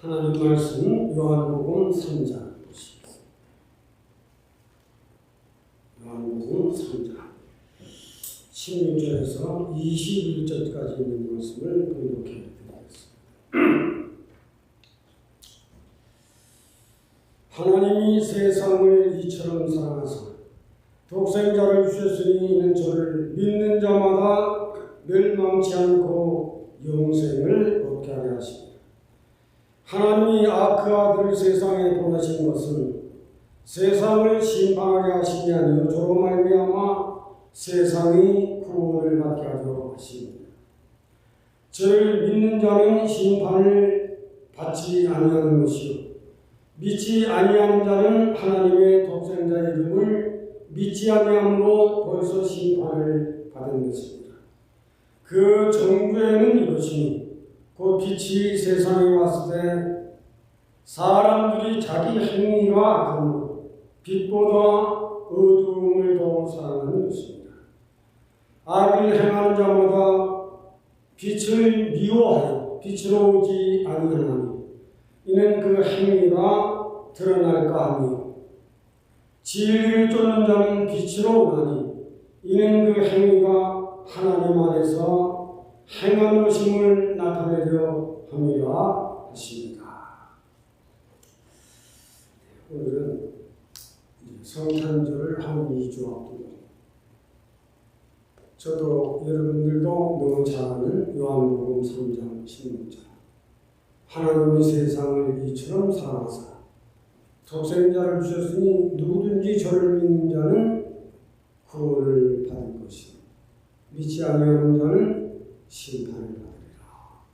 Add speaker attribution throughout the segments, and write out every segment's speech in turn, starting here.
Speaker 1: 하나님 말씀 요한복음 3장 보시겠습니다. 요한복음 3장 16절에서 21절까지 있는 말씀을 공독해 드리겠습니다. 하나님이 세상을 이처럼 사랑하사 독생자를 주셨으니 이는 저를 믿는 자마다 멸망치 않고 영생을 얻게 하려 하십니다. 하나님이 그 아들을 세상에 보내신 것은 세상을 심판하게 하심이 아니요 저로 말미암아 세상이 구원을 받게 하려 하십니다. 저를 믿는 자는 심판을 받지 아니하는 것이요 믿지 아니하는 자는 하나님의 독생자 이름을 믿지 아니함으로 벌써 심판을 받은 것입니다. 그 정죄는 이것이니 곧 빛이 세상에 왔을 때 사람들이 자기 행위가 악함으로 빛보다 어두움을 더 사랑하는 것입니다. 악을 행하는 자마다 빛을 미워하여 빛으로 오지 아니하나니 이는 그 행위가 드러날까 하며 진리를 쫓는 자는 빛으로 오나니 이는 그 행위가 하나님 안에서 행한 것임을 나타내려 함이라 하십니다. 오늘은 성탄절을 한 2주 앞두고 저도 여러분들도 너무 잘 아는 요한복음 3장 16절 하나님이 세상을 이처럼 사랑하사 독생자를 주셨으니 누구든지 저를 믿는 자는 구원을 받을 것이요 믿지 아니하는 자는 심판을 받으리라.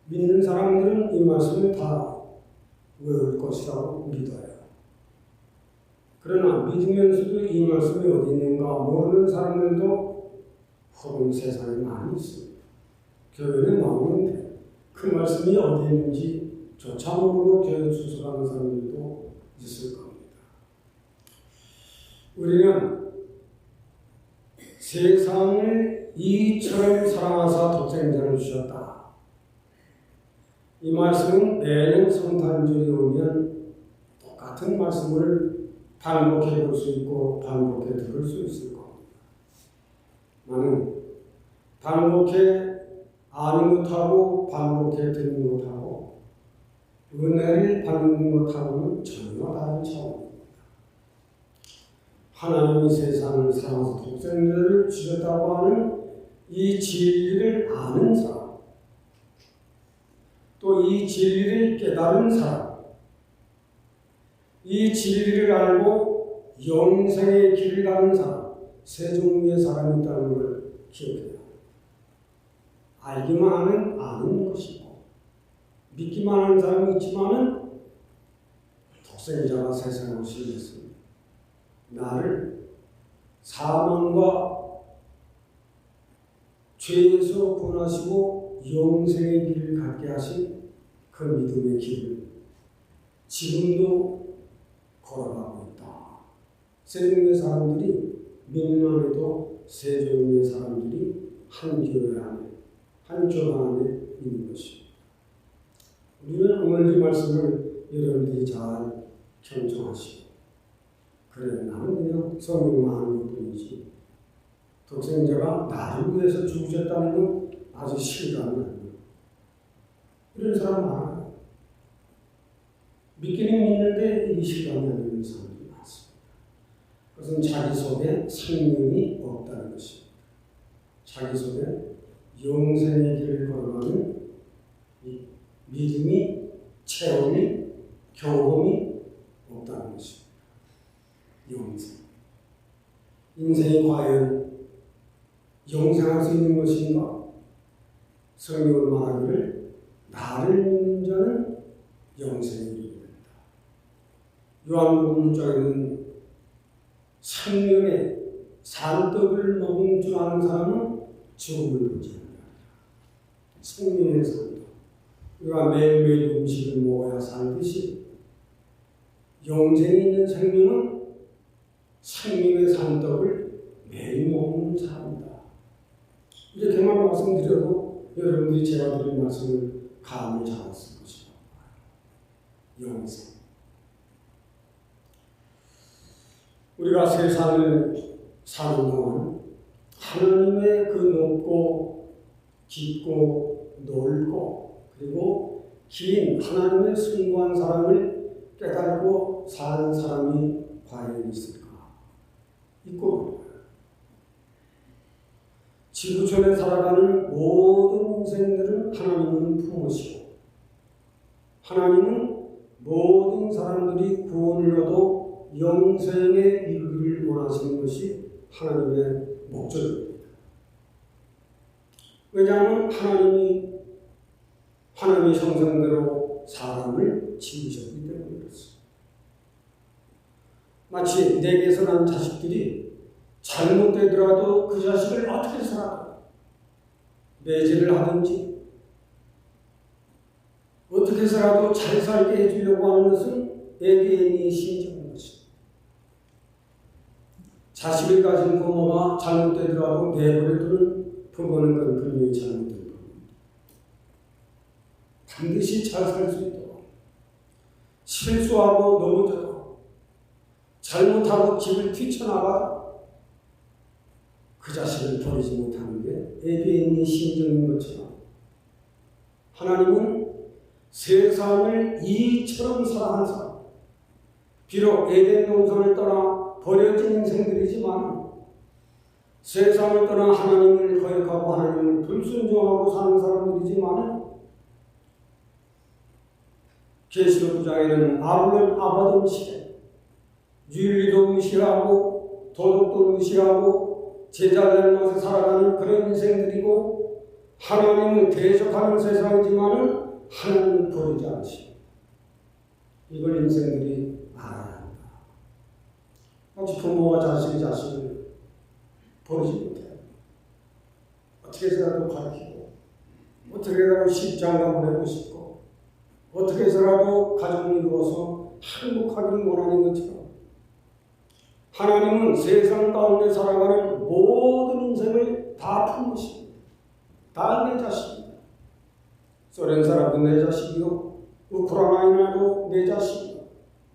Speaker 1: 믿는 사람들은 이 말씀을 다 외울 것이라고 믿어요. 그러나 믿으면서도 이 말씀이 어디 있는가 모르는 사람들도 혹은 세상에 많이 있습니다. 교회는 나오는데 그 말씀이 어디 있는지 조차 모르고 교회 수석하는 사람들도 있을 겁니다. 우리는 세상을 이처럼 사랑하사 독생자를 주셨다. 이 말씀은 매년 성탄절이 오면 똑같은 말씀을 반복해 볼 수 있고 반복해 들을 수 있을 겁니다. 나는 반복해 아는 것하고 반복해 듣는 것하고 은혜를 받는 것하고는 전혀 다른 차원입니다. 하나님이 세상을 사랑해서 독생자를 주셨다고 하는 이 진리를 아는 사람, 또 이 진리를 깨달은 사람, 이 진리를 알고 영생의 길을 가는 사람, 세 종류의 사람이 있다는 걸 기억해야 합니다. 알기만 하면 아는 것이고 믿기만 하는 사람이 있지만은 독생자가 세상에 오시기 위해서 나를 사망과 죄에서 구원하시고 영생의 길을 갖게 하신 그 믿음의 길을 지금도 걸어가고 있다. 세 종류의 사람들이 믿는 안에도 세 종류의 사람들이 한 교회 안에 한 교단 안에 있는 것입니다. 우리는 오늘 이 말씀을 여러분들이 잘 경청하시고 그래 나는 그냥 성경만 하는 것뿐이지 독생자가 나를 위해서 죽으셨다는 건 아주 실감이 안 나요. 이런 사람 많아요. 믿기는 믿는데 이 실감이 안 나는 사람들이 많습니다. 그것은 자기 속에 생명이 없다는 것입니다. 자기 속에 영생의 길을 걸어가는 이 믿음이, 체험이, 경험이 없다는 것입니다. 영생. 인생이 과연 영생할 수 있는 것인가? 성경은 말하기를 나를 믿는 자는 영생에 이르게 된다. 요한복음 6장에는 생명의 산떡을 먹은 줄 아는 사람은 죽음을 보지 않는다. 생명의 산떡. 우리가 매일매일 음식을 먹어야 살듯이 영생이 있는 생명은 생명의 산떡을 매일 먹는 사람이다. 이렇게만 말씀드려도 여러분들이 제가 드린 말씀을 감을 잡았을 것이라고 봐요. 영생. 우리가 세상을 사는 동안 하나님의 그 높고 깊고 넓고 그리고 긴 하나님의 숭고한 사랑을 깨달고 사는 사람이 과연 있을까? 있고 지구촌에 살아가는 모든 인생들은 하나님은 품으시고 하나님은 모든 사람들이 구원을 얻어 영생에 이르기를 원하시는 것이 하나님의 목적입니다. 왜냐하면 하나님의 형상대로 사람을 지으셨기 때문에 그렇습니다. 마치 내게서 난 자식들이 잘못되더라도 그 자식을 어떻게 해서라도 매질을 하든지 어떻게 해서라도 잘 살게 해주려고 하는 것은 애기의 심정인 것입니다. 자식을 가진 부모가 잘못되더라도 내버려두는 부모는 그건 분명히 잘못된 부모입니다. 반드시 잘 살 수 있도록 실수하고 넘어져도 잘못하고 집을 뛰쳐나가 그 자식을 버리지 못하는 게 애비의 심정인 것처럼 하나님은 세상을 이처럼 사랑하사 비록 에덴 동산을 떠나 버려진 인생들이지만 세상을 떠나 하나님을 거역하고 하나님을 불순종하고 사는 사람들이지만 계시록 9장에는 아브라함 시대 윤리도 무시하고 도덕도 무시하고 제자 잘못에 살아가는 그런 인생들이고 하나님을 대적하는 세상이지만 하나님을 버리지 않으시고 이걸 인생들이 알아야 합니다. 마치 부모가 자식을 버리지 못해요. 어떻게 해서라도 가르치고 어떻게 해서라도 십자가 보내고 싶고 어떻게 해서라도 가정을 이루어서 행복하기를 원하는 것처럼 하나님은 세상 가운데 살아가는 모든 인생을 다 품으십니다. 다 내 자식입니다. 소련 사람도 내 자식이요, 우크라이나도 내 자식이요,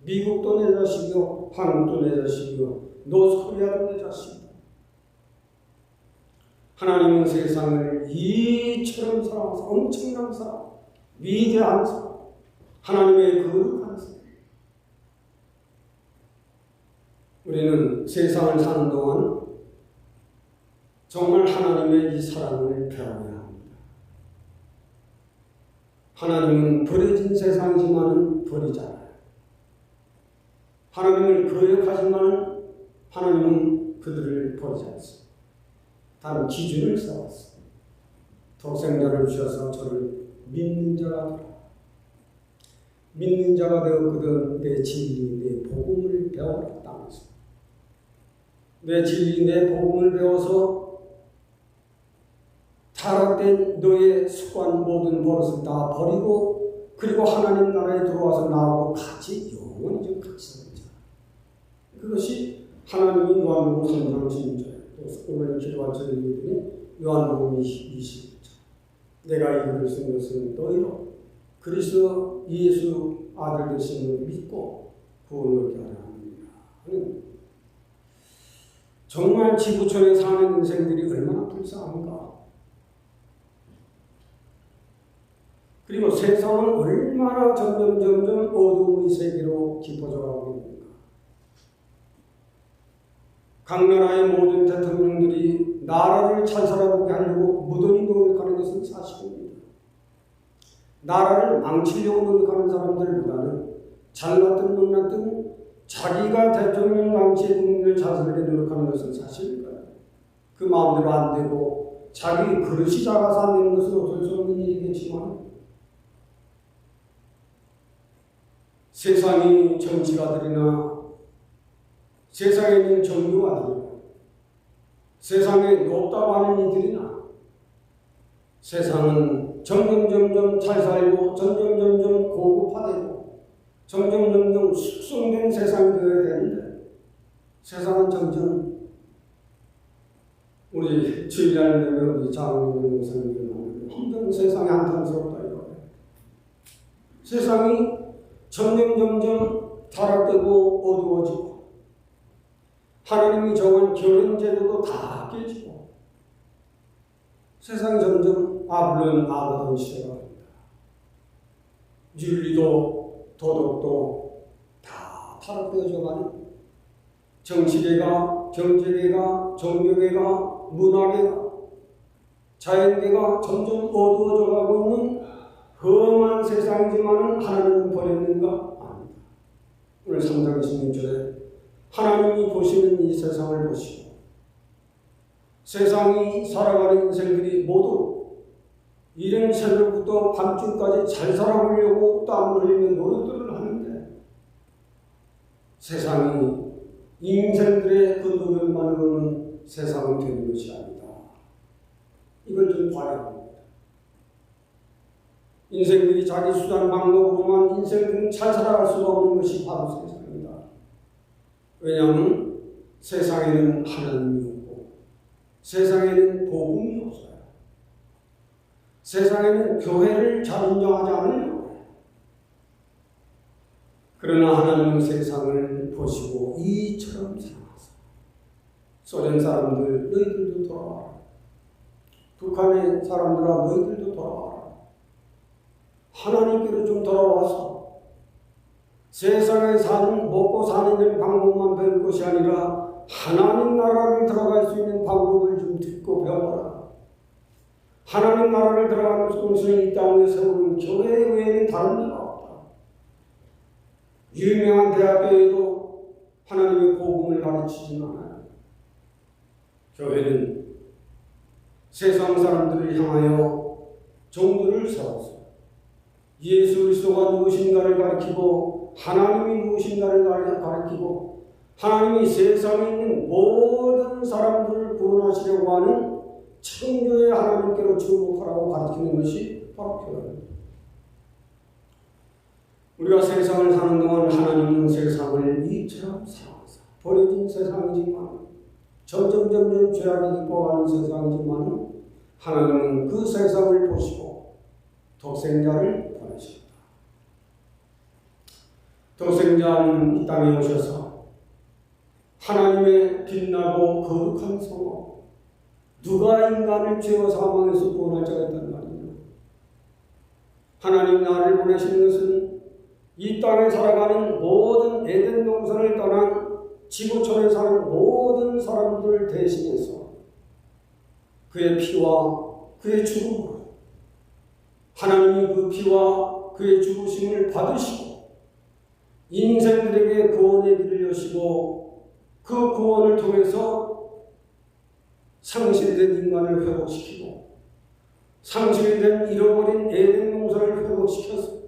Speaker 1: 미국도 내 자식이요, 한국도 내 자식이요, 노스코리아도 내 자식이요. 하나님은 세상을 이처럼 사랑하사 엄청난 사랑, 위대한 사랑, 하나님의 거룩한 사랑. 우리는 세상을 사는 동안 정말 하나님의 이 사랑을 배워야 합니다. 하나님은 버려진 세상이지만 버리지 않아요. 하나님을 거역하지만 하나님은 그들을 버리지 않습니다. 다른 기준을 세웠습니다. 독생자를 주셔서 저를 믿는 자가 되라. 믿는 자가 되었거든 내 진리, 내 복음을 배워라 땅에서. 내 진리, 내 복음을 배워서 타락된 너의 습관 모든 버릇을 다 버리고 그리고 하나님 나라에 들어와서 나하고 같이 영원히 좀 같이 살자. 그것이 하나님이 요한복음 3장 16절에 또 오늘 기도한 절이더니 요한복음 21절 내가 이루를 쓴 것은 너희로 그리스도 예수 아들 되심을 믿고 구원을 얻게 하라 합니다. 정말 지구촌에 사는 인생들이 얼마나 불쌍한가. 그리고 세상은 얼마나 점점 어두움의 세계로 깊어져 가고 있는가. 각 나라의 모든 대통령들이 나라를 잘 살아보게 하려고 무던히 노력하는 것은 사실입니다. 나라를 망치려고 노력하는 사람들보다는 잘났든 못났든 자기가 대통령 당시에 국민을 잘 살게 노력하는 것은 사실입니다. 그 마음대로 안 되고 자기 그릇이 작아서 안 되는 것은 어쩔 수 없는 일이겠지만 세상의 정치가들이나 세상에 있는 정교가들이나 세상에 높다고 하는 이들이나 세상은 점점 잘 살고 점점 고급화되고 점점 숙성된 세상이 되어야 되는데 세상은 점점 우리 주일날 우리 장로님 목사님들 힘든 세상이 한탄스럽다 이거예요. 세상이 점점 타락되고 어두워지고 하나님이 정한 결혼 제도도 다 깨지고 세상이 점점 아블론 아가던 시대가 됩니다. 윤리도 도덕도 다 타락되어져 가는 정치계가, 경제계가, 종교계가, 문화계가, 자연계가 점점 어두워져 가고 있는 험한 세상이지만 하나님은 버렸는가? 아닙니다. 오늘 3장 16절에 하나님이 보시는 이 세상을 보시고 세상이 살아가는 인생들이 모두 이른 새벽부터 밤중까지 잘 살아보려고 땀을 흘리는 노력들을 하는데 세상이 인생들의 그 노력만으로는 세상은 되는 것이 아니다. 이걸 좀 봐야 합니다. 인생들이 자기 수단 방법으로만 인생들은 잘 살아갈 수가 없는 것이 바로 세상입니다. 왜냐하면 세상에는 하나님이 없고 세상에는 복음이 없어요. 세상에는 교회를 잘 인정하지 않으려고 해요. 그러나 하나님은 세상을 보시고 이처럼 사랑하사 소련 사람들 너희들도 돌아와라. 북한의 사람들아 너희들도 돌아와라. 하나님께로 좀 돌아와서 세상에 사는 먹고 사는 방법만 배울 것이 아니라 하나님 나라를 들어갈 수 있는 방법을 좀 듣고 배워라. 하나님 나라를 들어가는 것은 이 땅에 세우는 교회 외에는 다른 데가 없다. 유명한 대학교에도 하나님의 복음을 가르치지는 않아요. 교회는 세상 사람들을 향하여 종들을 세워서 예수 그리스도가 누구신가를 가르치고 하나님이 누구신가를 가르치고 하나님이 세상에 있는 모든 사람들을 구원하시려고 하는 창조의 하나님께로 주목하라고 가르치는 것이 바로 교회입니다. 우리가 세상을 사는 동안 하나님은 세상을 이처럼 사랑하사 버려진 세상이지만 점점 죄악이 깊어가는 세상이지만 하나님은 그 세상을 보시고 독생자를 보내십니다. 독생자는 이 땅에 오셔서 하나님의 빛나고 거룩한 성호 누가 인간을 죄와 사망에서 구원할 자가 있단 말이냐. 하나님 나를 보내시는 것은 이 땅에 살아가는 모든 에덴 동산을 떠난 지구촌에 사는 모든 사람들을 대신해서 그의 피와 그의 죽음으로 하나님이 그 피와 그의 죽으심을 받으시고 인생들에게 구원의 길을 여시고 그 구원을 통해서 상실된 인간을 회복시키고 상실된 잃어버린 에덴 동산을 회복시켜서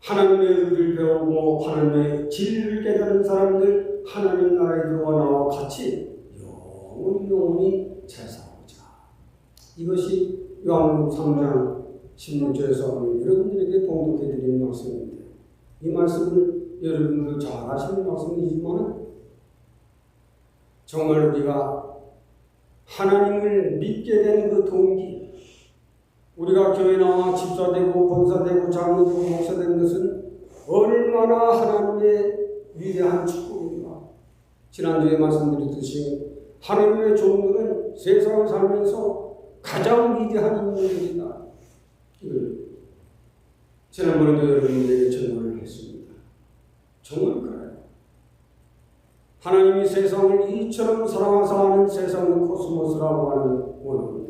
Speaker 1: 하나님의 의를 배우고 하나님의 진리를 깨닫는 사람들 하나님 나라에 들어와 나와 같이 영원히 잘 살아보자. 이것이 요한복음 3장 16절에서 여러분들에게 봉독해드리는 말씀인데 이 말씀을 여러분들도 잘 아시는 말씀이지만 정말 우리가 하나님을 믿게 된 그 동기 우리가 교회 나와 집사되고 권사되고 장로되고 목사되는 것은 얼마나 하나님의 위대한 축복입니다. 지난주에 말씀드렸듯이 하나님의 종들은 세상을 살면서 가장 위대한 인물들이다. 이걸 지난번에도 여러분들에게 전언을 했습니다. 정말 그래요. 하나님이 세상을 이처럼 사랑하사 하는 세상은 코스모스라고 하는 원어입니다.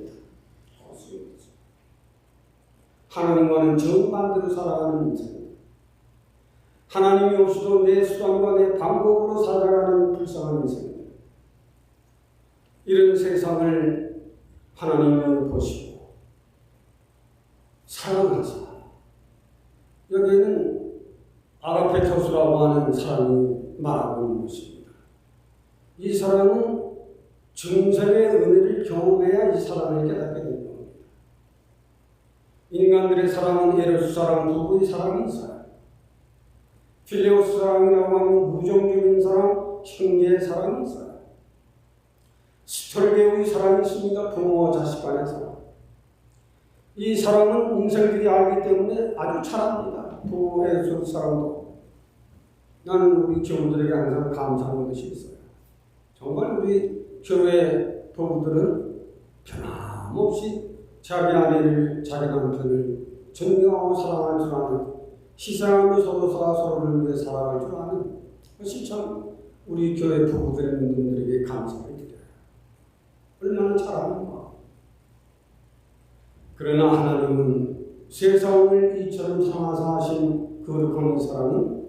Speaker 1: 하나님과는 정반대로 살아가는 인생. 하나님이 없이도 내 수단과 내 방법으로 살아가는 불쌍한 인생. 이런 세상을 하나님은 보시고 사랑하사. 여기에는 아가페토스라고 하는 사람이 말하고 있는 것입니다. 이 사랑은 중생의 은혜를 경험해야 이 사랑을 깨닫게 됩니다. 인간들의 사랑은 에로스 사랑, 부부의 사랑이 있어요. 필레오스 사랑이라고 하는 무정적인 사랑, 형제의 사랑이 있어요. 스톨게오의 사랑이 있습니다. 부모와 자식 간의 사랑. 이 사람은 인생들이 알기 때문에 아주 잘합니다. 부에서 사람도. 나는 우리 교우들에게 항상 감사하는 것이 있어요. 정말 우리 교회 부부들은 변함없이 자기 아내를, 자기 남편을 존경하고 사랑할 줄 아는, 희생하며 서로를 위해 살아갈 줄 아는 것이 참 우리 교회 부부들의 분들에게 감사를 드려요. 얼마나 잘하는가. 그러나 하나님은 세상을 이처럼 사랑하사 하신 거룩한 사랑은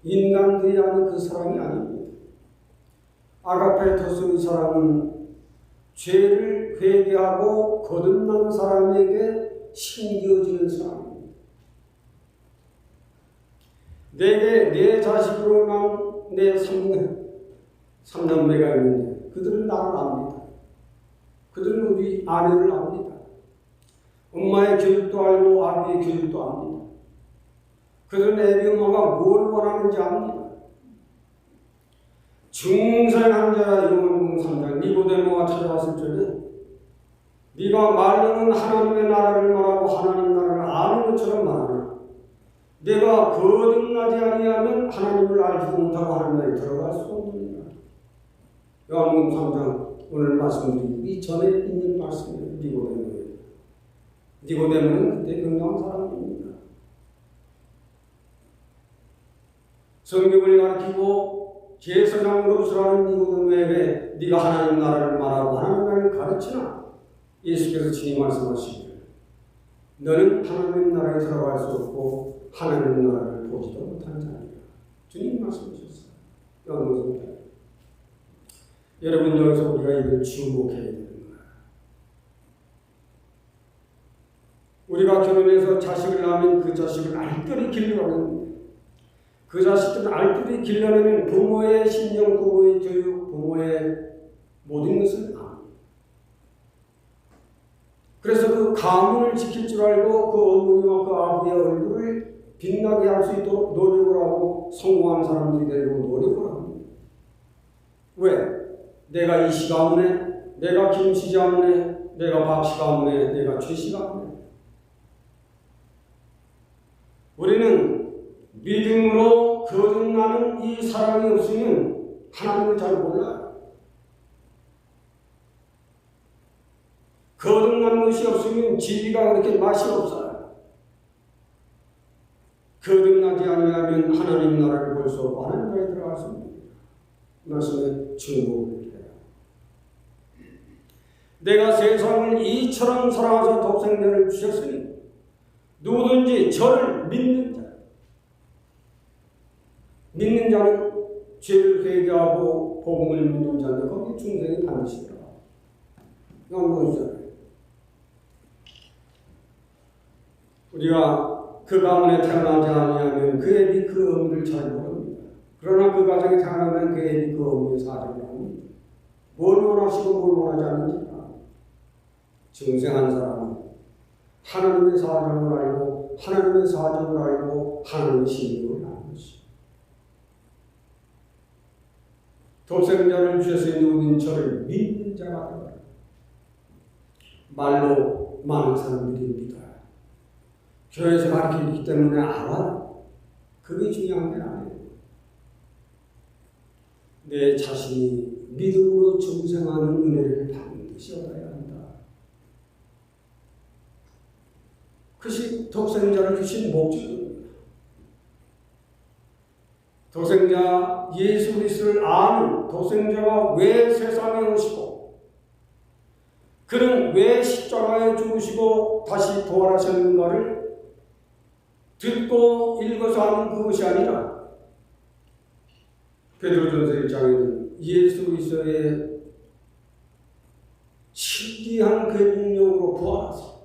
Speaker 1: 인간들이 아는 그 사랑이 아닙니다. 아가페토스의 사랑은 죄를 회개하고 거듭난 사람에게 심겨지는 사랑입니다. 내게 내 자식으로 난 내 삼남매가 있는데 그들은 나를 압니다. 그들은 우리 아내를 압니다. 엄마의 교육도 알고 아비의 교육도 압니다. 그들은 애비 엄마가 뭘 원하는지 압니다. 중생한 자라 요한복음 3장 니고데모가 찾아왔을 적에 네가 말로는 하나님의 나라를 말하고 하나님 나라를 아는 것처럼 말하나 내가 거듭나지 아니하면 하나님을 알지도 못하고 하나님 나라에 들어갈 수 없느니라. 요한복음 3장 오늘 말씀드리기 전에 있는 말씀이에요. 니고데모예요. 니고데모는 그때 굉장한 사람입니다. 성경을 가르치고 제사장으로서라는 니고데모에게 네가 하나님 나라를 말하고 하나님 나라를 가르치나 예수께서 친히 말씀하시기를 너는 하나님 나라에 들어갈 수 없고 하나님 나라를 보지도 못하는 자니라. 주님 말씀하셨어요. 요한복음. 여러분 여기서 우리가 이걸 주목해야 되는 거야. 우리가 결혼해서 자식을 낳으면 그 자식을 알뜰히 길러내는 그 자식들은 알뜰히 길러내는 부모의 신령, 부모의 교육, 부모의 모든 것을 압니다. 그래서 그 가문을 지킬 줄 알고 그 어머니와 그 아버지의 얼굴을 빛나게 할 수 있도록 노력을 하고 성공한 사람들이 되려고 노력을 합니다. 왜? 내가 이씨 가문에, 내가 김씨 가문에, 내가 박씨 가문에, 내가 최씨 가문에. 우리는 믿음으로 거듭나는 이 사랑이 없으면 하나님을 잘 몰라요. 거듭나는 것이 없으면 진리가 그렇게 맛이 없어요. 거듭나지 아니하면 하나님 나라를 볼 수 없고 하나님 나라에 들어갈 수 없습니다. 말씀에 주목을 해요. 내가 세상을 이처럼 사랑하사 독생자를 주셨으니 누구든지 저를 믿는 자는 죄를 회개하고 복음을 믿는 자는 거기 중생이 반드시 들어가. 이건 무엇이잖아요. 우리가 그 가문에 태어나지 아니하면 그 애비 그 어미를 잘 모릅니다. 그러나 그 가정에 태어나면 그 애비 그 어미의 사정을 압니다. 뭘 원하시고 뭘 원하지 않는지 중생한 사람은 하나님의 사정을 알고 하나님의 사정을 알고 하나님의 신임을 아는 것이죠. 독생자를 주셔서 누구든 저를 믿는 자가 되어라. 말로 많은 사람들이 믿어요. 교회에서 가르치기 때문에 알아요. 그게 중요한 게 아니에요. 내 자신이 믿음으로 중생하는 은혜를 반드시 얻어야 한다. 그것이 독생자를 주신 목적입니다. 독생자 예수 그리스도를 아는 독생자가 왜 세상에 오시고 그는 왜 십자가에 죽으시고 다시 부활하셨는가를 듣고 읽어서 아는 그것이 아니라 베드로전서 1장에는 예수 그리스도의 신기한 그 능력으로 부활하사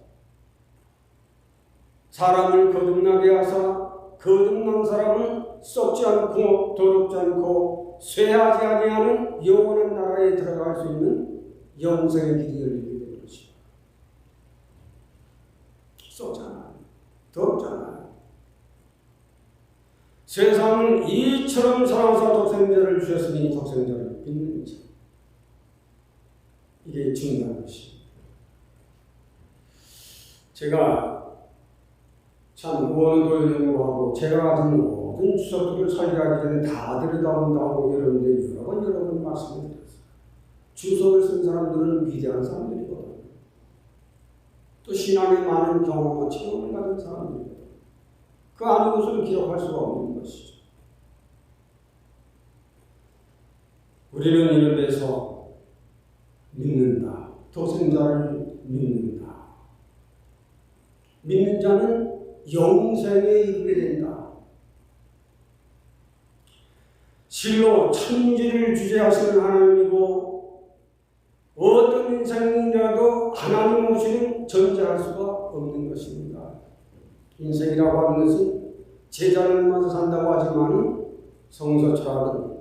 Speaker 1: 사람을 거듭나게 하사 거듭난 사람은 썩지 않고 더럽지 않고 쇠하지 아니하는 영원한 나라에 들어갈 수 있는 영생의 길이 열리게 되는 것이다. 썩잖아. 더럽잖아. 세상은 이처럼 사랑하사 독생자를 주셨으니 독생자를 믿는 자. 이게 중요한 것입니다. 제가 참 구원은 도연하고 제가 가진 모든 추석들을 설계하기 전에 다 들여다본다고 여러분들이 여러 번 말씀을 드렸어요. 주석을 쓴 사람들은 위대한 사람들이거든요. 또 신앙에 많은 경험과 체험을 가진 사람들이거든요. 그 아는 것을 기록할 수가 없는 것이죠. 우리는 이런 데서 믿는다. 독생자를 믿는다. 믿는 자는 영생에 이르게 된다. 실로 천지를 주재하시는 하나님이고 어떤 인생이라도 하나님 없이는 존재할 수가 없는 것입니다. 인생이라고 하는 것은 제자들마다 산다고 하지만 성서처럼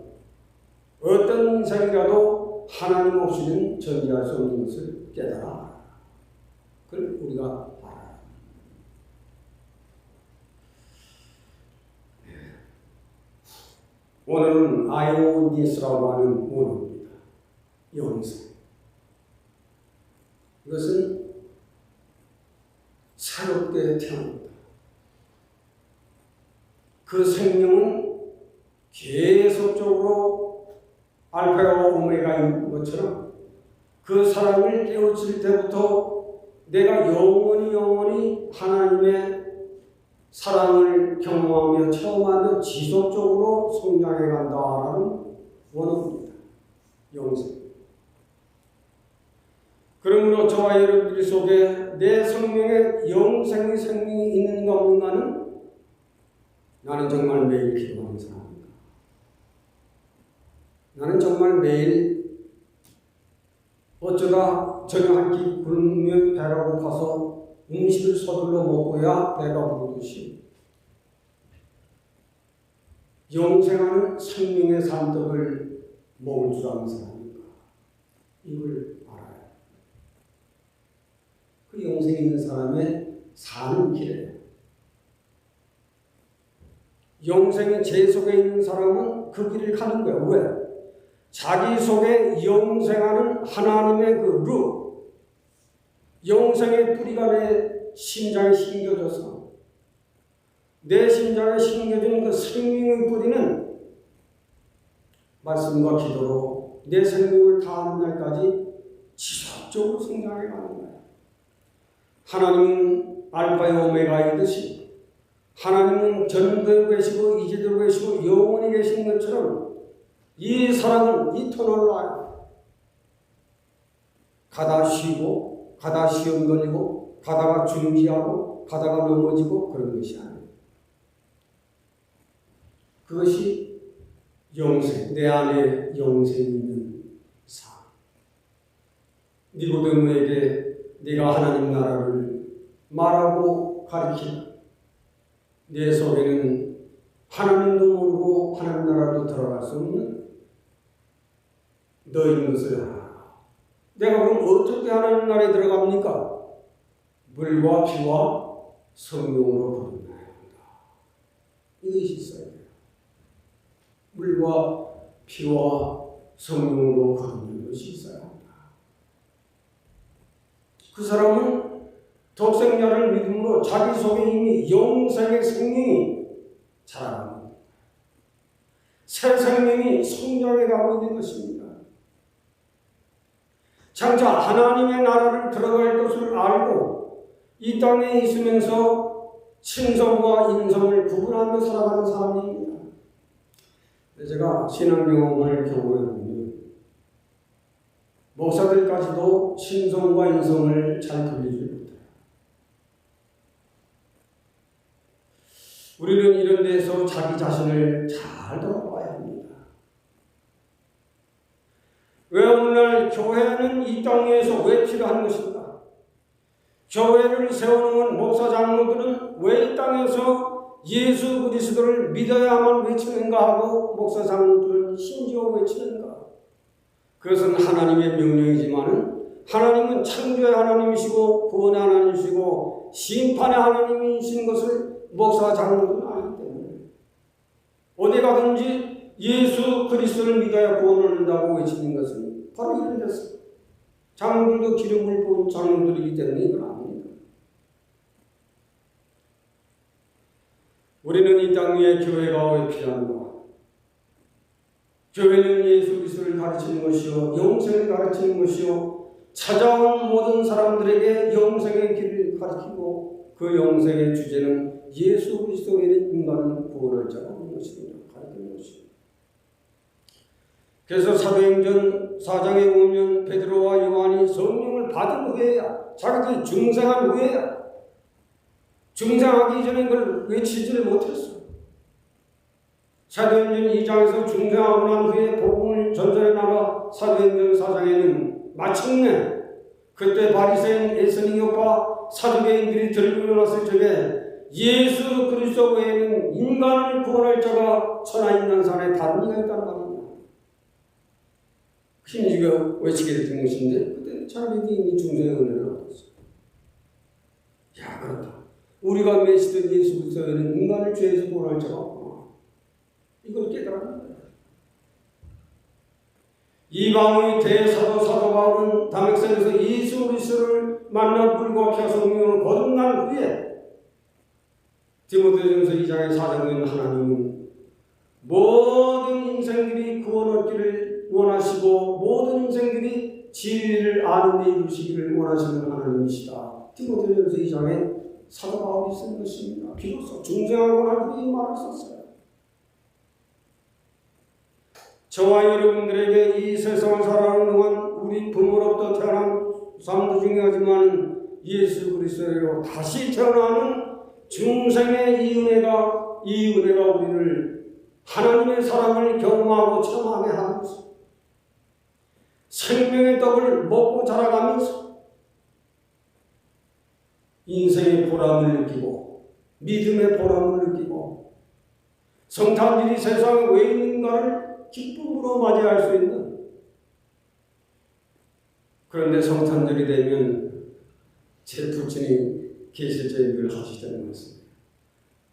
Speaker 1: 어떤 인생이라도 하나님 없이는 존재할 수 없는 것을 깨달아. 그걸 우리가 알아야 합니다. 오늘은 아이오니스라고 하는 원어입니다. 영생. 이것은 새롭게 태어납니다. 그 생명은 계속적으로 알파와 오메가인 것처럼 그 사랑을 깨우칠 때부터 내가 영원히 하나님의 사랑을 경험하며 체험하며 지속적으로 성장해 간다라는 원어입니다. 영생. 그러므로 저와 여러분들 속에 내 생명에 영생의 생명이 있는가 없는가는 나는 정말 매일 기도하는 사람입니다. 나는 정말 매일 어쩌다 저녁 한 끼 굶으면 배가 고파서 음식을 서둘러 먹어야 배가 부르듯이 영생하는 생명의 산떡을 먹을 줄 아는 사람입니다. 이걸 알아요. 그 영생이 있는 사람의 사는 길이에요. 영생이 제 속에 있는 사람은 그 길을 가는 거예요. 왜? 자기 속에 영생하는 하나님의 그 루, 영생의 뿌리가 내 심장에 심겨져서 내 심장에 심겨진 그 생명의 뿌리는 말씀과 기도로 내 생명을 다하는 날까지 지속적으로 성장해 가는 거예요. 하나님은 알파의 오메가이듯이 하나님은 전도 계시고 이제도 계시고 영원히 계신 것처럼 이 사랑은 이터널 라이프. 가다 쉬고 가다 시험 돌리고 가다가 중지하고 가다가 넘어지고 그런 것이 아니에요. 그것이 영생, 내 안에 영생이 있는 삶. 니고데모에게 네가 하나님 나라를 말하고 가르치라. 내 속에는 하나님도 모르고 하나님 나라도 들어갈 수 없는 너희는 것을 알아. 내가 그럼 어떻게 하나님 나라에 들어갑니까? 물과 피와 성령으로 거듭나야 한다. 이것이 있어야 돼요. 물과 피와 성령으로 거듭나는 것이 있어야 한다. 그 사람은 독생자를 믿음으로 자기 속에 이미 영생의 생명이 자라납니다. 새 생명이 성장해 가고 있는 것입니다. 장차 하나님의 나라를 들어갈 것을 알고 이 땅에 있으면서 신성과 인성을 구분하며 살아가는 사람입니다. 제가 신앙 경험을 경험해보면 목사들까지도 신성과 인성을 잘 분리지 못해요. 우리는 이런 데서 자기 자신을 잘 돌아봐야 합니다. 왜 오늘날 교회는 이 땅에서 왜 필요한 것인가? 교회를 세워놓은 목사 장로들은 왜 이 땅에서 예수 그리스도를 믿어야만 외치는가 하고 목사 장로들은 심지어 외치는가? 그것은 하나님의 명령이지만 하나님은 창조의 하나님이시고 구원의 하나님이시고 심판의 하나님이신 것을 목사 장로들은 알기 때문에 어디 가든지 예수 그리스도를 믿어야 구원을 얻는다고 외치는 것은 바로 이런 데서 장로들도 기름을 부은 장로들이기 때문에 이걸 압니다. 우리는 이 땅 위에 교회가 왜 필요한가? 교회는 예수 그리스도를 가르치는 것이요 영생을 가르치는 것이요 찾아온 모든 사람들에게 영생의 길을 가르치고 그 영생의 주제는 예수 그리스도 외에는 인간은 구원할 자가 없는 것입니다. 가르치는 것입니다. 그래서 사도행전 4장에 보면 베드로와 요한이 성령을 받은 후에야 자기들이 중생한 후에야 중생하기 전에 그걸 외치지를 못했어. 사도행전 2장에서 중생하고 난 후에 복음을 전전해 나가 사도행전 4장에는 마침내 그때 바리새인 에스니교파 사두개인들이 들고 일어났을 적에 예수 그리스도 외에는 인간을 구원할 자가 천하인간산에 다른 이가 있다는 말입니다. 힘주가 외치게 된 것인데 그때 사람들이 이미 중생의 은혜를 얻었어요. 야, 그렇다. 우리가 메시던 예수 그리스도는 인간을 죄에서 구원할 자가 없구나. 이걸 깨달았는 거예요. 이방의 대사도 사도 바울은 다메섹에서 예수 그리스도를 만난 불과 피와 성령을 거듭난 후에 디모데전서 2장의 4장에 하나님은 모든 인생들이 구원 얻기를 원하시고 모든 인생들이 진리를 아는 데 이루시기를 원하시는 하나님이시다. 디모데전서 2장에 사도 바울이 쓴 것입니다. 비로소 중생하고 난 후에 이 말을 썼어요. 저와 여러분들에게 이 세상을 살아가는 동안 우리 부모로부터 태어난 삶도 중요하지만 예수 그리스도로 다시 태어나는 중생의 이 은혜가 우리를 하나님의 사랑을 경험하고 체험하게 하면서 생명의 떡을 먹고 자라가면서 인생의 보람을 느끼고 믿음의 보람을 느끼고 성탄절이 세상에 왜 있는가를 기쁨으로 맞이할 수 있는, 그런데 성탄절이 되면 제 부친이 계실적인 하시자는 말씀이에요.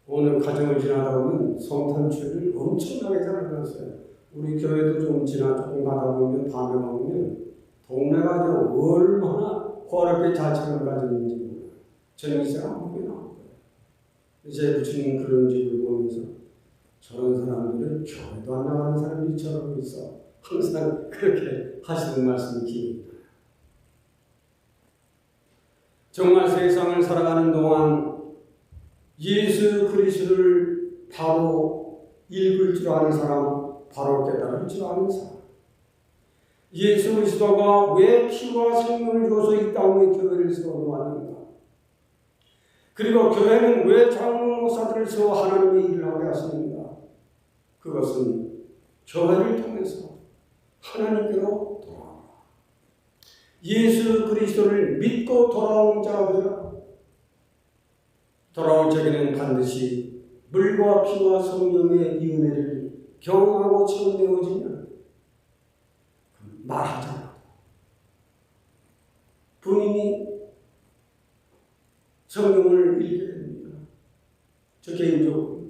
Speaker 1: 오늘 가정을 지나다 보면 성탄주를 엄청나게 잘 해놨어요. 우리 교회도 조금 가다 보면 밤에 가보면 동네가 얼마나 호화롭게 잘 차려가지는지 몰라요. 저는 이제 안 보게 나온 거예요. 제 부친은 그런 집을 보면서 저런 사람들은 교회도 안 나가는 사람들이 저러고 있어. 항상 그렇게 하시는 말씀이 기억이 나요. 정말 세상을 살아가는 동안 예수 그리스도를 바로 읽을 줄 아는 사람, 바로 깨달을 줄 아는 사람, 예수 그리스도가 왜 피와 생명을 줘서 이 땅에 교회를 세워놓았는가, 그리고 교회는 왜 장로 목사들을 세워 하나님의 일을 하게 하십니까? 그것은 교회를 통해서 하나님께로 돌아오라. 예수 그리스도를 믿고 돌아오는 자가 되라. 돌아올 적에는 반드시 물과 피와 성령의 이 은혜를 경험하고 체험되어지면 말하잖아. 본인이 성경을 읽게 됩니다. 저 개인적으로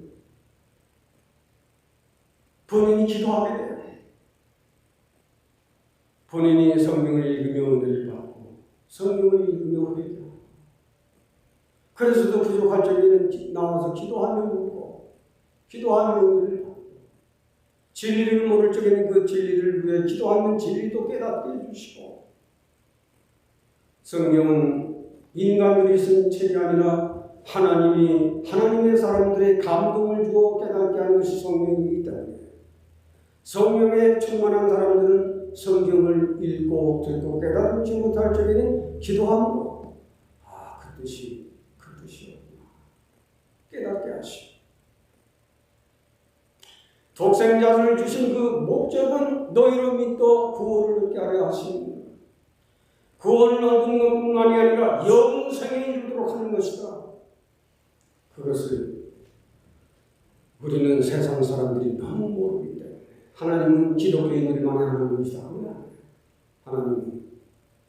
Speaker 1: 본인이 기도하게 돼요. 본인이 성경을 읽으며 은혜를 받고 성경을 읽으며 회개하고, 그래서도 부족할 적에는 나와서 기도하며 묻고 기도하며 은혜를 받고, 진리를 모를 적에는 그 진리를 위해 기도하면 진리도 깨닫게 해주시고, 성경은 인간들이 쓴 책이 아니라 하나님의 사람들의 감동을 주어 깨닫게 하는 것이 성경이기 때문에 성령에 충만한 사람들은 성경을 읽고 듣고 깨달지 못할 적에는 기도하고, 그 뜻이었구나 깨닫게 하시고, 독생자를 주신 그 목적은 너희로 믿고 구원을 얻게 하려 하십니다. 구원을 얻는 것뿐만이 아니라 영생에 이르도록 하는 것이다. 그것을 우리는 세상 사람들이 너무 모르기 때문에, 하나님은 기독교인들만 하나님이시다. 하나님은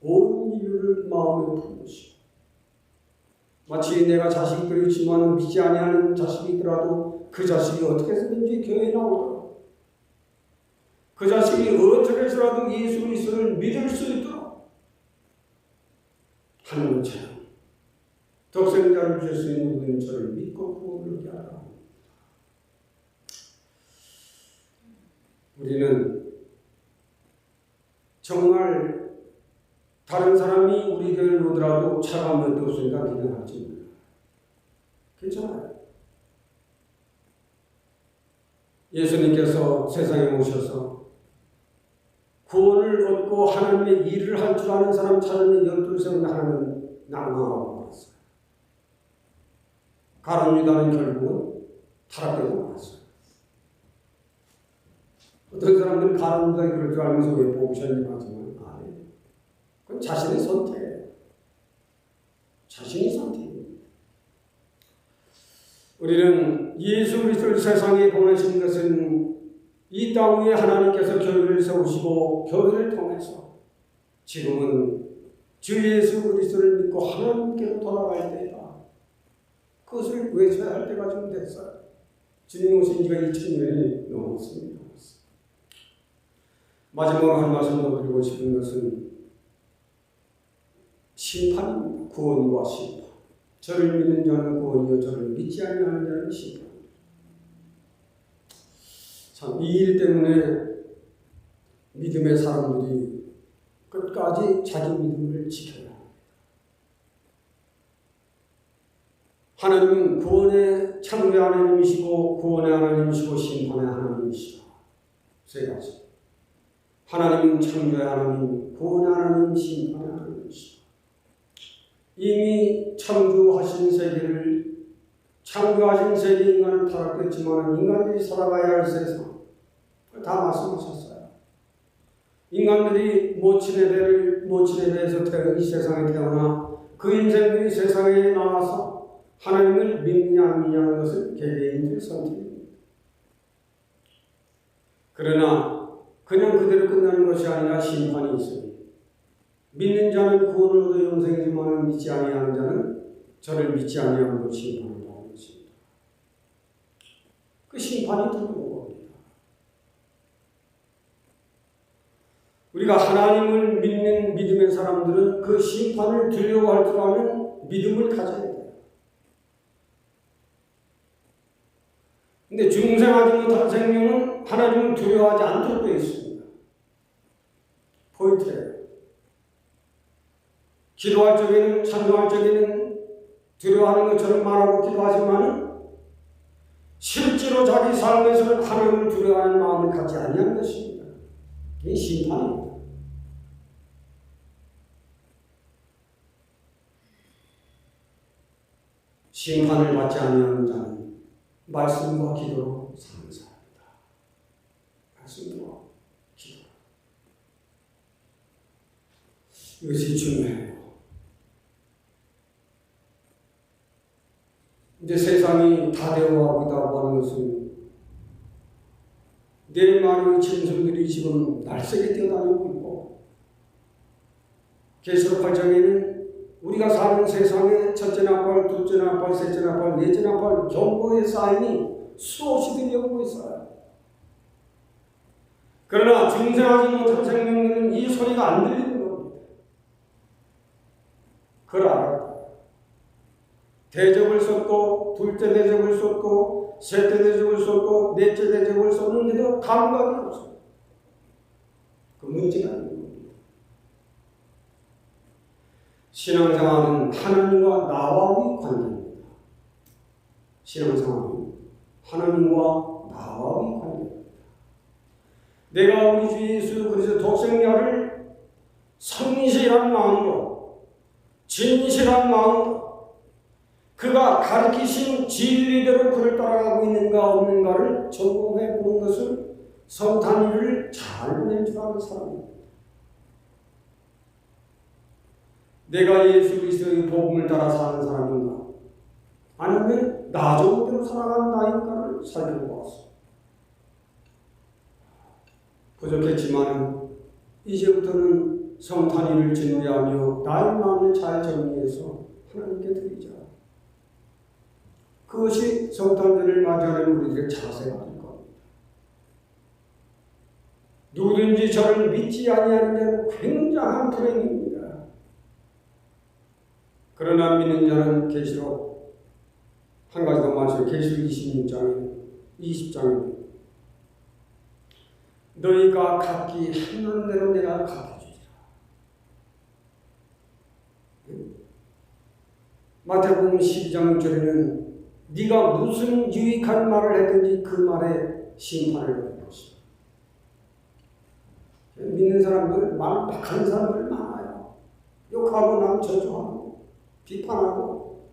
Speaker 1: 온 인류를 마음에 품으시고, 마치 내가 자식들을 있지만 믿지 아니하는 자식이 있더라도 그 자식이 어떻게 해서든지 교회에 나오도록, 그 자식이 어떻게 해서라도 예수 그리스도를 믿을 수 있도록 하는 것처럼 독생자를 주실 수 있는 우리는 저를 믿고 구원을 얻게 하라. 우리는 정말 다른 사람이 우리 교회를 오더라도 차가 몇 대 없으니까 그냥 할지 몰라. 괜찮아요. 예수님께서 세상에 오셔서 구원을 얻고 하나님의 일을 할 줄 아는 사람 찾는 12세운 하나님은 낭망하고 말았어요. 가룟 유다는 결국은 타락되고 말았어요. 어떤 사람들은 가룟 유다가 그럴 줄 알면서 왜 뽑으셨는지 하지만 아니에요. 그건 자신의 선택이에요. 자신의 선택입니다. 우리는 예수 그리스도를 세상에 보내신 것은 이 땅 위에 하나님께서 교회를 세우시고 교회를 통해서 지금은 주 예수 그리스도를 믿고 하나님께로 돌아갈 때다. 그것을 외쳐야 할 때가 좀 됐어요. 주님 오신 지가 2000년이 넘었습니다. 마지막으로 한 말씀 더 드리고 싶은 것은 심판입니다. 구원과 심판. 저를 믿는 자는 구원이요 저를 믿지 아니하는 자는 심판. 참, 이 일 때문에 믿음의 사람들이 끝까지 자기 믿음을 지켜야 합니다. 하나님은 구원의 창조의 하나님이시고 구원의 하나님이시고 심판의 하나님이시다. 세 가지. 하나님은 창조의 하나님, 구원의 하나님, 심판의 하나님이시다. 이미 창조하신 세계 인간은 타락했지만 인간들이 살아가야 할 세상 다 말씀하셨어요. 인간들이 모친에 대해서 이 세상에 태어나 그 인생들이 세상에 나와서 하나님을 믿느냐 안 믿느냐는 것은 개개인들의 선택입니다. 그러나 그냥 그대로 끝나는 것이 아니라 심판이 있습니다. 믿는 자는 구원을 얻어 영생이지만 믿지 아니하는 자는 저를 믿지 아니하는 심판을 받는 것입니다. 그 심판이 들어오는 겁니다. 우리가 하나님을 믿는 믿음의 사람들은 그 심판을 두려워할 줄 아는 믿음을 가져야 돼요. 근데 중생하지 못한 생명은 하나님을 두려워하지 않도록 되어 있습니다. 포인트예요. 기도할 적에는, 찬송할 적에는 두려워하는 것처럼 말하고 기도하지만 실제로 자기 삶에서는 하나님을 두려워하는 마음을 갖지 아니하는 것입니다. 이게 심판입니다. 심판을 받지 아니하는 자는 말씀과 기도로 사는 사람이다. 말씀과 기도. 이것이 중요해요. 이제 세상이 다 되어가고 있다고 하는 것은 네 마리의 짐승들이 지금 날쌔게 뛰어다니고 있고 계시록 8장에는 우리가 사는 세상에 첫째 나팔, 둘째 나팔, 셋째 나팔, 넷째 나팔 경고의 사인이 수없이 들려오고 있어요. 그러나 중생하지 못한 생명들은 이 소리가 안 들리는 겁니다. 그걸 알아요. 대접을 쏟고 둘째 대접을 쏟고 셋째 대접을 쏟고 넷째 대접을 쏟는데도 감각이 없어요. 그 문제가 있는 겁니다. 신앙생활은 하나님과 나와의 관계입니다. 신앙생활은 하나님과 나와의 관계입니다. 내가 우리 주 예수 그리스도 독생자를 성실한 마음으로 진실한 마음으로 그가 가르치신 진리대로 그를 따라가고 있는가 없는가를 점검해 보는 것을 성탄일을 잘 보낼 줄 아는 사람입니다. 내가 예수 그리스도의 복음을 따라 사는 사람인가 아니면 나 좋은 대로 살아가는 나인가를 살펴보았습니다. 부족했지만 이제부터는 성탄일을 준비하며 나의 마음을 잘 정리해서 하나님께 드리자. 그것이 성탄절을 맞이하는 우리들의 자세가 될 겁니다. 누구든지 저를 믿지 아니하는 자는 굉장한 불행입니다. 그러나 믿는 자는 계시록 한 가지 더 말씀해 계시록 20장에 너희가 각기 행하는 대로 내가 갚아주리라. 마태복음 12장 6절에는 네가 무슨 유익한 말을 했든지 그 말에 심판을 받을 것이다. 믿는 사람들, 말 박하는 사람들 많아요. 욕하고 남저주하고 비판하고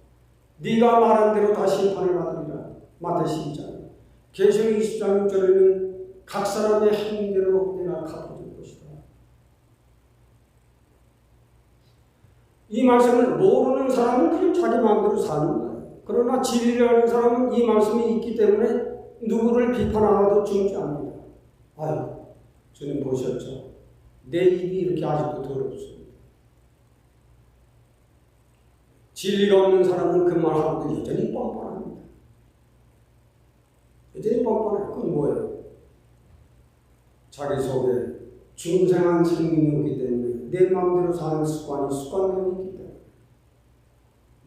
Speaker 1: 네가 말한 대로 다 심판을 받으리라. 마태 12장. 계시록 20장 6절에는 각 사람의 행위대로 내가 갚아줄 것이다. 이 말씀을 모르는 사람은 그냥 자기 마음대로 사는 거예요. 그러나 진리를 아는 사람은 이 말씀이 있기 때문에 누구를 비판하고도 죽지 않는다. 아유, 주님 보셨죠? 내 입이 이렇게 아직도 더럽습니다. 진리가 없는 사람은 그 말하고도 여전히 뻔뻔합니다. 여전히 뻔뻔해요. 그건 뭐예요? 자기 속에 중생한 생명이 있기 때문에 내 마음대로 사는 습관이 있기 때문에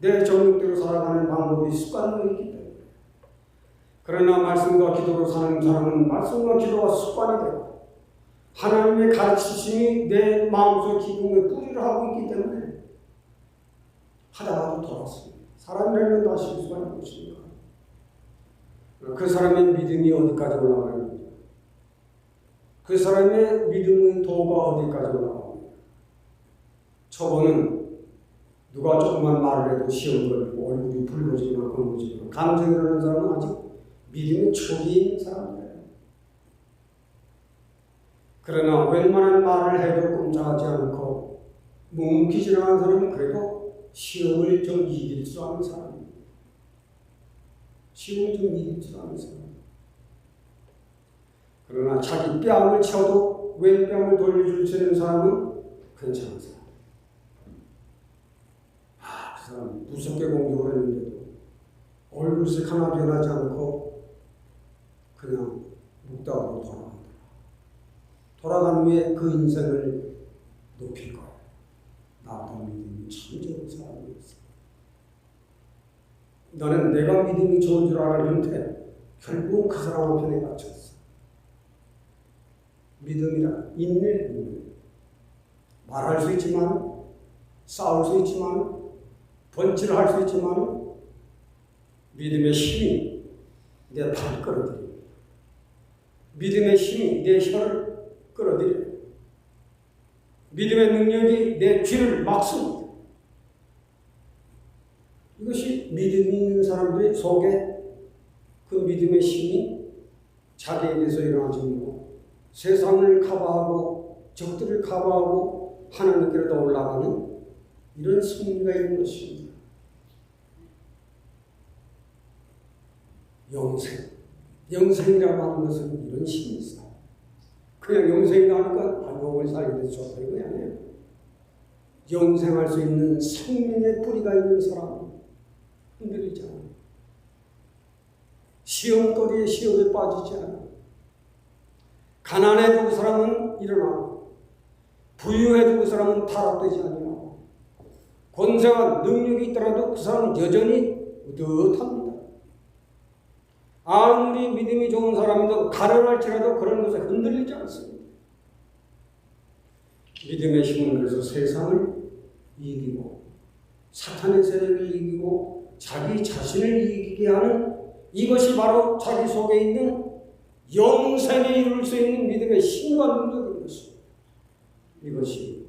Speaker 1: 내 정욕대로 살아가는 방법이 습관이 있기 때문에 그러나 말씀과 기도로 사는 사람은 말씀과 기도가 습관이 되고 하나님의 가르치심이 내 마음속 기둥에 뿌리를 하고 있기 때문에 하다가도 돌았습니다. 사람이라는 다 실수가 있는 것입니다. 그 사람의 믿음이 어디까지 올라가는지 그 사람의 믿음의 도가 어디까지 올라갑니까? 초보는 누가 조금만 말을 해도 시험 걸리고 얼굴이 붉어지거나 검어지거나 감정이 일어나는 사람은 아직 믿음의 초기인 사람이에요. 그러나 웬만한 말을 해도 꼼짝하지 않고 묵묵히 지나가는 사람은 그래도 시험을 좀 이길 줄 아는 사람입니다. 시험을 좀 이길 줄 아는 사람. 그러나 자기 뺨을 쳐도 왼 뺨을 돌려줄 수 있는 사람은 괜찮은 사람. 그 사람 무섭게 공격을 했는데도 얼굴색 하나 변하지 않고 그냥 묵다하고 돌아간다. 돌아간 후에 그 인생을 높일 거야. 나도 믿음이 참 좋은 사람이었어. 너는 내가 믿음이 좋은 줄 알았는데 결국 그 사람 앞에 내가 쳤어. 믿음이라 인내. 말할 수 있지만 싸울 수 있지만 번치를 할 수 있지만 믿음의 힘이 내 팔을 끌어들입니다. 믿음의 힘이 내 혀를 끌어들여요. 믿음의 능력이 내 귀를 막습니다. 이것이 믿음이 있는 사람들 속에 그 믿음의 힘이 자기에게서 일어나지 않고 세상을 커버하고 적들을 커버하고 하나님께로 올라가는 이런 승리가 있는 것입니다. 영생이라고 하는 것은 이런 힘이 있어요. 그냥 영생이라 하니까 영을 살게 돼서 좋다 이거 아니에요. 영생할 수 있는 생명의 뿌리가 있는 사람은 흔들리지 않아요. 시험거리에 시험에 빠지지 않아요. 가난해도 그 사람은 일어나고 부유해도 그 사람은 타락되지 않고 권세와 능력이 있더라도 그 사람은 여전히 뿌듯합니다. 아무리 믿음이 좋은 사람도 가련할지라도 그런 것에 흔들리지 않습니다. 믿음의 힘은 그래서 세상을 이기고 사탄의 세력을 이기고 자기 자신을 이기게 하는 이것이 바로 자기 속에 있는 영생에 이룰 수 있는 믿음의 힘과 능력인 것입니다. 이것이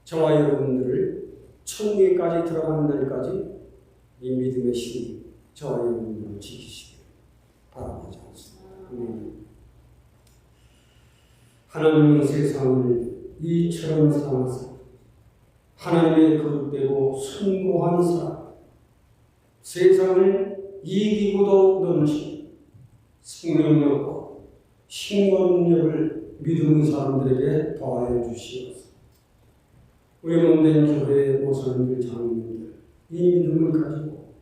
Speaker 1: 저와 여러분들을 천국에까지 들어가는 날까지 이 믿음의 힘이 저와 여러분들을 지키시길 바라지 않습니다. 하나님은 세상을 이처럼 사랑하사 하나님의 거룩되고 숭고한 사랑, 세상을 이기고도 넘치는 생명력과 힘과 능력을 믿음의 사람들에게 더하여 주시옵소서. 우리 몸된 교회의 목사님들, 장로님들 이 믿음을 가지고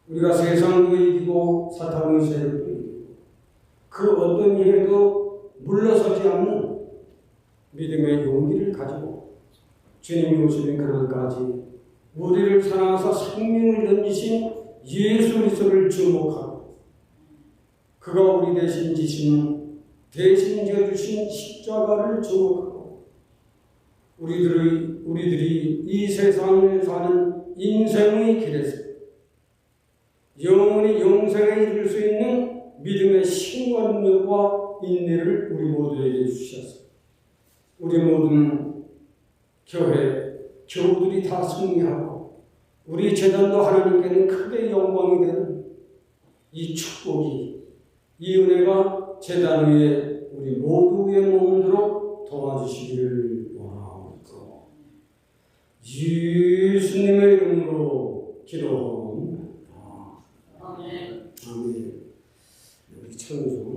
Speaker 1: 우리가 세상도 이기고 사탄의 세력도 이기고 그 어떤 일에도 물러서지 않는 믿음의 용기를 가지고 주님이 오시는 그날까지 우리를 사랑하사 생명을 던지신 예수 그리스도를 주목하고 그가 우리 대신 지시는 대신 지어주신 십자가를 주목하고 우리들이 이 세상을 사는 인생의 길에서 영원히 영생에 이를 수 있는 믿음의 신과 능력과 인내를 우리 모두에게 주셔서 우리 모든 교우들이 다 승리하고 우리 재단도 하나님께는 크게 영광이 되는 이 축복이, 이 은혜가 재단 위에 우리 모두의 몸으로 도와주시기를 원하옵니다. 예수님의 이름으로 기도합니다. 아멘. 우리 천주